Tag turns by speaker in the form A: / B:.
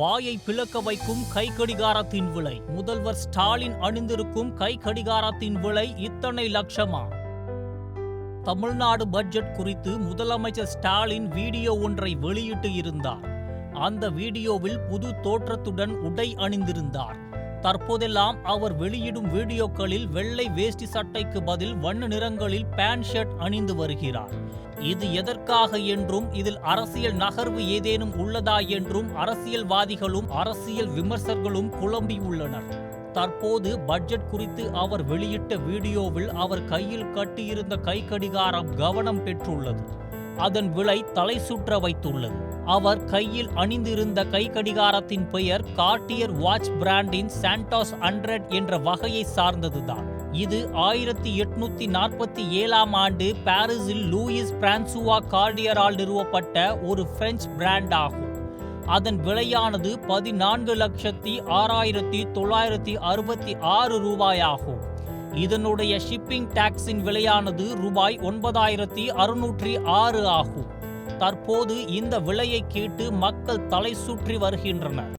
A: வாயை பிளக்க வைக்கும் கை கடிகாரத்தின் விலை. முதல்வர் ஸ்டாலின் அணிந்திருக்கும் கை கடிகாரத்தின் விலை இத்தனை லட்சமா? தமிழ்நாடு பட்ஜெட் குறித்து முதலமைச்சர் ஸ்டாலின் வீடியோ ஒன்றை வெளியிட்டு இருந்தார். அந்த வீடியோவில் புது தோற்றத்துடன் உடை அணிந்திருந்தார். தற்போதெல்லாம் அவர் வெளியிடும் வீடியோக்களில் வெள்ளை வேஷ்டி சட்டைக்கு பதில் வண்ண நிறங்களில் பேண்ட் ஷர்ட் அணிந்து வருகிறார். இது எதற்காக என்றும் இதில் அரசியல் நகர்வு ஏதேனும் உள்ளதா என்றும் அரசியல்வாதிகளும் அரசியல் விமர்சகர்களும் குழம்பியுள்ளனர். தற்போது பட்ஜெட் குறித்து அவர் வெளியிட்ட வீடியோவில் அவர் கையில் கட்டியிருந்த கை கடிகாரம் கவனம் பெற்றுள்ளது. அதன் விலை தலை சுற்ற வைத்துள்ளது. அவர் கையில் அணிந்திருந்த கை கடிகாரத்தின் பெயர் கார்டியர் வாட்ச் பிராண்டின் சாண்டோஸ் 100 என்ற வகையை சார்ந்ததுதான். இது 1847ஆம் ஆண்டு பாரிஸில் லூயிஸ் பிரான்சுவா கார்டியரால் நிறுவப்பட்ட ஒரு பிரெஞ்சு பிராண்ட் ஆகும். அதன் விலையானது 14,06,966 ரூபாயாகும். இதனுடைய ஷிப்பிங் டாக்ஸின் விலையானது ரூபாய் 9,606 ஆகும். தற்போது இந்த விலையை கேட்டு மக்கள் தலை சுற்றி வருகின்றனர்.